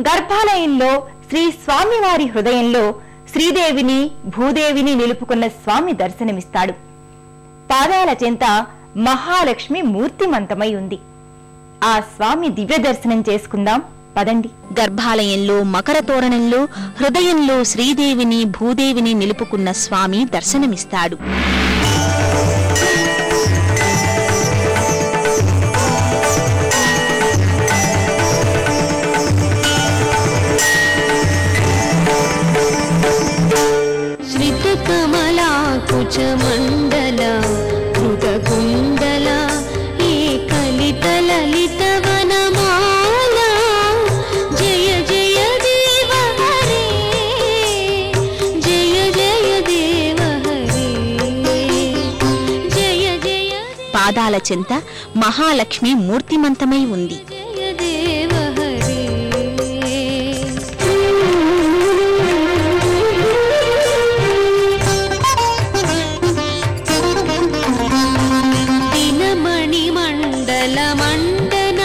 గర్భాలయంలో శ్రీ స్వామివారి హృదయంలో శ్రీదేవిని భూదేవిని నిలుపుకున్న స్వామి దర్శనమిస్తాడు. పాదాల చెంత మహాలక్ష్మి మూర్తిమంతమై ఉంది. ఆ స్వామి దివ్య దర్శనం చేసుకుందాం పదండి. గర్భాలయంలో మకర తోరణంలో హృదయంలో శ్రీదేవిని భూదేవిని నిలుపుకున్న స్వామి దర్శనమిస్తాడు. శ్రితకమలా కుచమండల కృతకుండల ఏకలిత లలిత వనమాల జయ జయ దేవ హరే జయ జయ దేవ హరే జయ జయ. పాదాల చెంత మహాలక్ష్మి మూర్తిమంతమై ఉంది. జయ దేవ హరే. మండన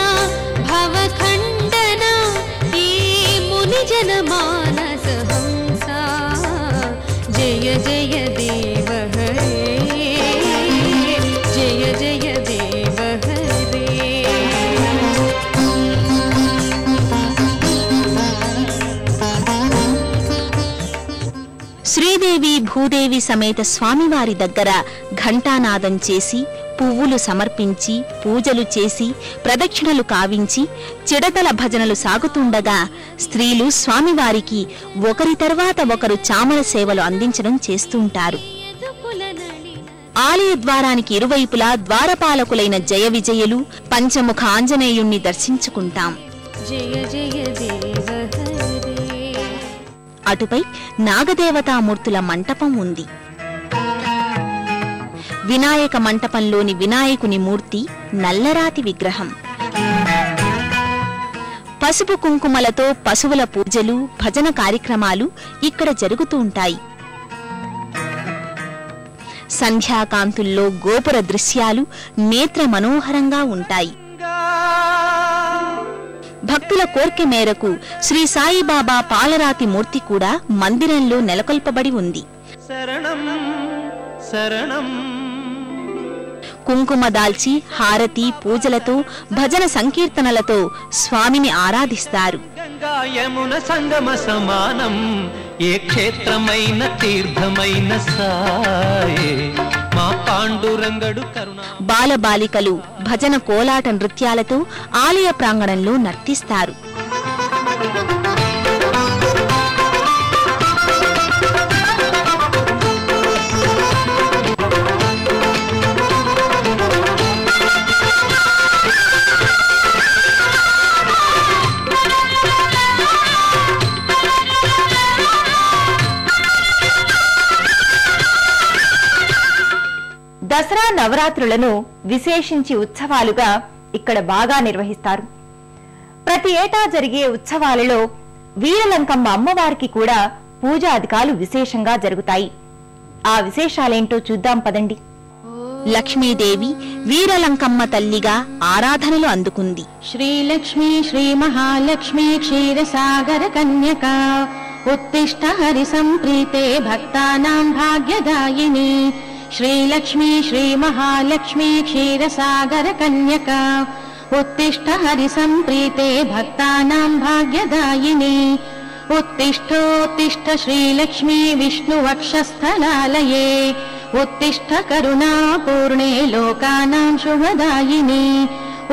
భవఖండన ఈ ముని జన మానస హంస జయ జయ దేవ హరే జయ జయ దేవ హరే. శ్రీదేవి భూదేవి సమేత స్వామివారి దగ్గర ఘంటానాదం చేసి పువ్వులు సమర్పించి పూజలు చేసి ప్రదక్షిణలు కావించి చిడతల భజనలు సాగుతుండగా స్త్రీలు స్వామివారికి ఒకరి తర్వాత ఒకరు చామర సేవలు అందించడం చేస్తుంటారు. ఆలయ ద్వారానికి ఇరువైపులా ద్వారపాలకులైన జయ విజయులు పంచముఖ ఆంజనేయుణ్ణి దర్శించుకుంటాం. జయ జయ దేవ హరే. అటుపై నాగదేవతామూర్తుల మంటపం ఉంది. వినాయక మంటపంలోని వినాయకుని మూర్తి నల్లరాతి విగ్రహం. పసుపు కుంకుమలతో పశువుల పూజలు భజన కార్యక్రమాలు ఇక్కడ జరుగుతూ ఉంటాయి. సంధ్యాకాంతుల్లో గోపుర దృశ్యాలు నేత్ర మనోహరంగా ఉంటాయి. భక్తుల కోర్కె మేరకు శ్రీ సాయిబాబా పాలరాతి మూర్తి కూడా మందిరంలో నెలకొల్పబడి ఉంది. కుంకుమ దాల్చి హారతి పూజలతో భజన సంకీర్తనలతో స్వామిని ఆరాధిస్తారు. గంగాయమున సంగమ సమానం ఏ క్షేత్రమైన తీర్థమైన సాయే మా పాండురంగడు కరుణ. బాలబాలికలు భజన కోలాట నృత్యాలతో ఆలయ ప్రాంగణంలో నర్తిస్తారు. దసరా నవరాత్రులను విశేషించి ఉత్సవాలుగా ఇక్కడ బాగా నిర్వహిస్తారు. ప్రతి ఏటా జరిగే ఉత్సవాలలో వీరలంకమ్మ అమ్మవారికి కూడా పూజాధికాలు విశేషంగా జరుగుతాయి. ఆ విశేషాలేంటో చూద్దాం పదండి. లక్ష్మీదేవి వీరలంకమ్మ తల్లిగా ఆరాధనలు అందుకుంది. శ్రీలక్ష్మీ శ్రీ మహాలక్ష్మీ క్షీరసాగర కన్యక ఉత్తిష్ట హరి సంప్రీతే భక్తానాం భాగ్యదాయిని. శ్రీలక్ష్మీ శ్రీ మహాలక్ష్మీ క్షీరసాగర కన్యక ఉత్తిష్ట హరి సంప్రీతే భక్తానాం భాగ్యదాయిని. उत्तिष्ठोत्तिष्ठ श्रीलक्ष्मी विष्णुवक्षस्थलालये उत्तिष्ठ करुणापूर्णे लोकानां शुभदायिनी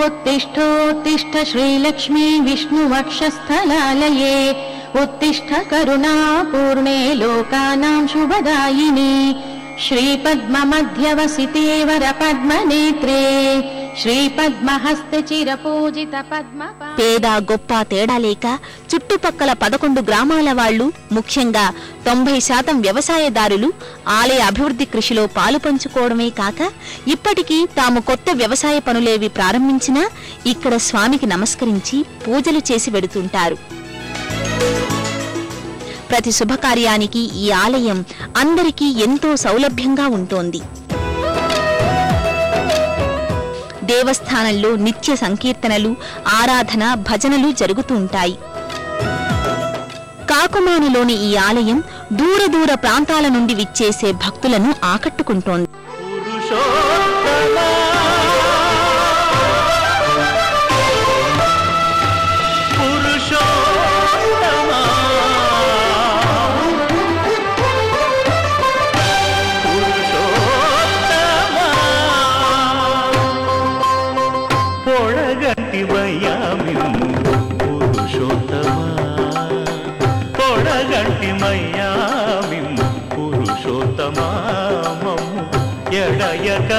उत्तिष्ठोत्तिष्ठ श्रीलक्ष्मी विष्णुवक्षस्थलालये उत्तिष्ठ करुणापूर्णे लोकानां शुभदायिनी श्रीपद्ममध्यवसिते वरपद्मनेत्रे శ్రీపద్మహస్త చిరపూజిత పద్మ. పేద గొప్ప తేడా లేక చుట్టుపక్కల 11 గ్రామాల వాళ్లు ముఖ్యంగా 90% వ్యవసాయదారులు ఆలయ అభివృద్ధి కృషిలో పాలు పంచుకోవడమే కాక ఇప్పటికీ తాము కొత్త వ్యవసాయ పనులేవి ప్రారంభించినా ఇక్కడ స్వామికి నమస్కరించి పూజలు చేసి వెడుతుంటారు. ప్రతి శుభకార్యానికి ఈ ఆలయం అందరికీ ఎంతో సౌలభ్యంగా ఉంటోంది. దేవస్థానంలో నిత్య సంకీర్తనలు ఆరాధన భజనలు జరుగుతూ ఉంటాయి. కాకుమానులోని ఈ ఆలయం దూర దూర ప్రాంతాల నుండి విచ్చేసే భక్తులను ఆకట్టుకుంటోంది. పురుషోత్తమా ఎడయక